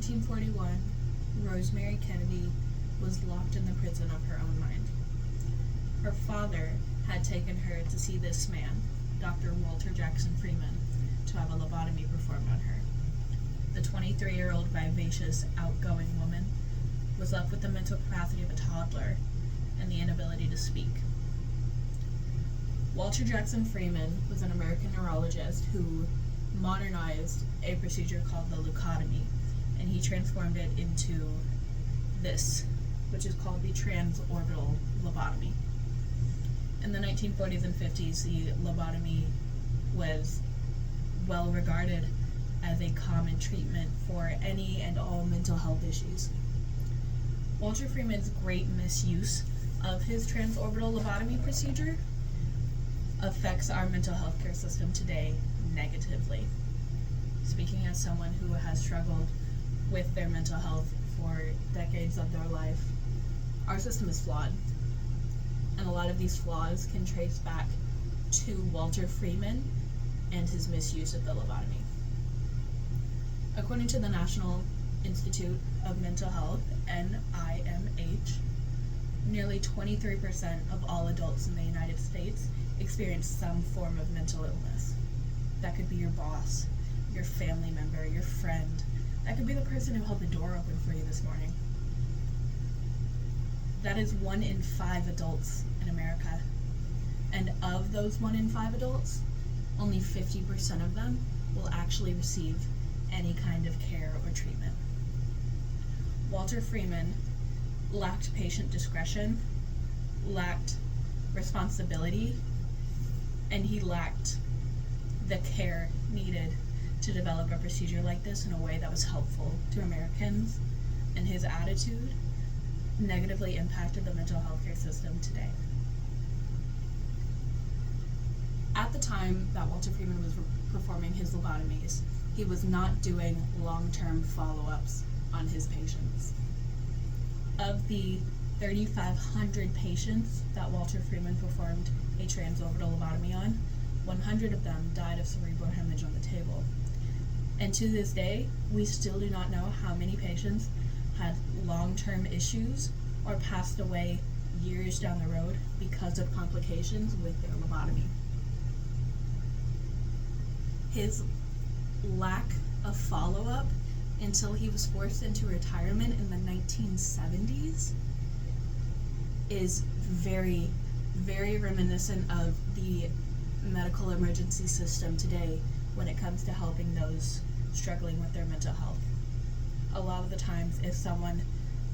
1941, Rosemary Kennedy was locked in the prison of her own mind. Her father had taken her to see this man, Dr. Walter Jackson Freeman, to have a lobotomy performed on her. The 23-year-old vivacious, outgoing woman was left with the mental capacity of a toddler and the inability to speak. Walter Jackson Freeman was an American neurologist who modernized a procedure called the leucotomy, and he transformed it into this, which is called the transorbital lobotomy. In the 1940s and 50s, the lobotomy was well regarded as a common treatment for any and all mental health issues. Walter Freeman's great misuse of his transorbital lobotomy procedure affects our mental health care system today negatively. Speaking as someone who has struggled with their mental health for decades of their life, our system is flawed. And a lot of these flaws can trace back to Walter Freeman and his misuse of the lobotomy. According to the National Institute of Mental Health, NIMH, nearly 23% of all adults in the United States experience some form of mental illness. That could be your boss, your family member, your friend. That could be the person who held the door open for you this morning. That is 1 in 5 adults in America. And of those 1 in 5 adults, only 50% of them will actually receive any kind of care or treatment. Walter Freeman lacked patient discretion, lacked responsibility, and he lacked the care needed to develop a procedure like this in a way that was helpful to Americans, and his attitude negatively impacted the mental health care system today. At the time that Walter Freeman was performing his lobotomies, he was not doing long-term follow-ups on his patients. Of the 3,500 patients that Walter Freeman performed a transorbital lobotomy on, 100 of them died of cerebral hemorrhage on the table. And to this day, we still do not know how many patients had long-term issues or passed away years down the road because of complications with their lobotomy. His lack of follow-up until he was forced into retirement in the 1970s is very, very reminiscent of the medical emergency system today when it comes to helping those struggling with their mental health. A lot of the times, if someone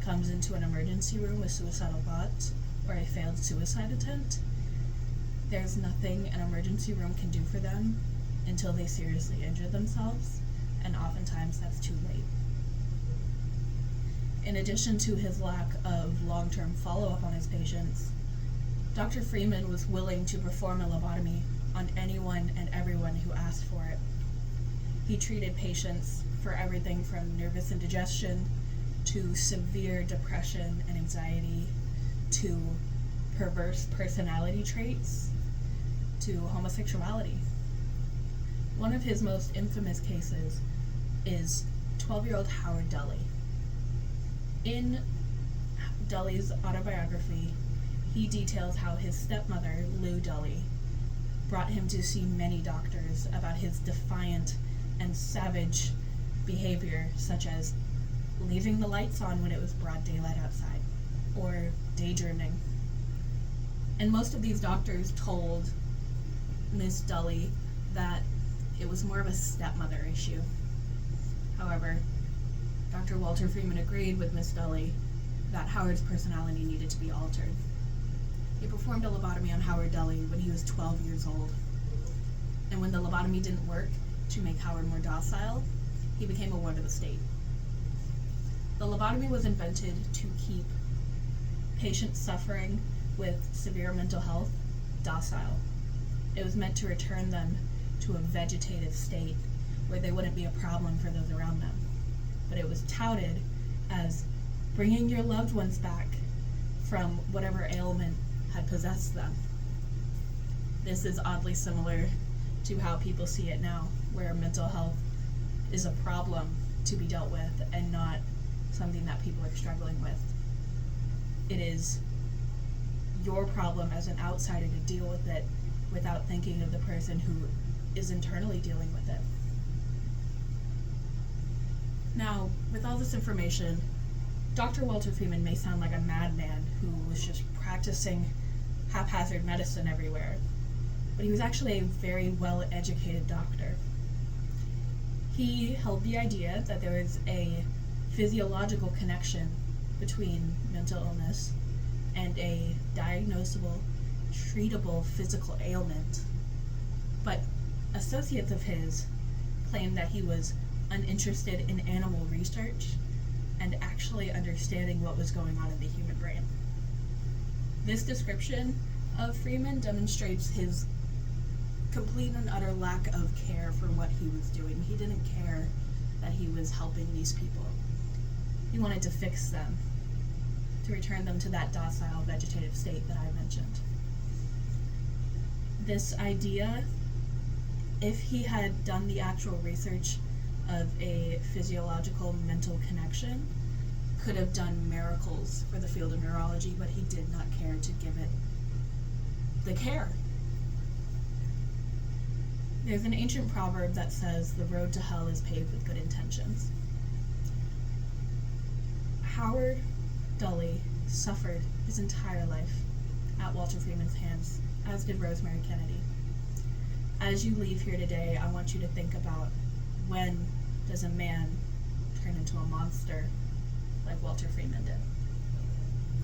comes into an emergency room with suicidal thoughts or a failed suicide attempt, there's nothing an emergency room can do for them until they seriously injure themselves, and oftentimes that's too late. In addition to his lack of long-term follow-up on his patients, Dr. Freeman was willing to perform a lobotomy on anyone and everyone who asked for it. He treated patients for everything from nervous indigestion to severe depression and anxiety to perverse personality traits to homosexuality. One of his most infamous cases is 12-year-old Howard Dully. In Dully's autobiography, he details how his stepmother, Lou Dully, brought him to see many doctors about his defiant and savage behavior, such as leaving the lights on when it was broad daylight outside, or daydreaming. And most of these doctors told Miss Dully that it was more of a stepmother issue. However, Dr. Walter Freeman agreed with Miss Dully that Howard's personality needed to be altered. He performed a lobotomy on Howard Dully when he was 12 years old. And when the lobotomy didn't work to make Howard more docile, he became a ward of the state. The lobotomy was invented to keep patients suffering with severe mental health docile. It was meant to return them to a vegetative state where they wouldn't be a problem for those around them. But it was touted as bringing your loved ones back from whatever ailment had possessed them. This is oddly similar to how people see it now, where mental health is a problem to be dealt with and not something that people are struggling with. It is your problem as an outsider to deal with it without thinking of the person who is internally dealing with it. Now, with all this information, Dr. Walter Freeman may sound like a madman who was just practicing haphazard medicine everywhere, but he was actually a very well-educated doctor. He held the idea that there was a physiological connection between mental illness and a diagnosable, treatable physical ailment, but associates of his claimed that he was uninterested in animal research and actually understanding what was going on in the human brain. This description of Freeman demonstrates his complete and utter lack of care for what he was doing. He didn't care that he was helping these people. He wanted to fix them, to return them to that docile vegetative state that I mentioned. This idea, if he had done the actual research of a physiological mental connection, could have done miracles for the field of neurology, but he did not care to give it the care. There's an ancient proverb that says, "The road to hell is paved with good intentions." Howard Dully suffered his entire life at Walter Freeman's hands, as did Rosemary Kennedy. As you leave here today, I want you to think about, when does a man turn into a monster like Walter Freeman did?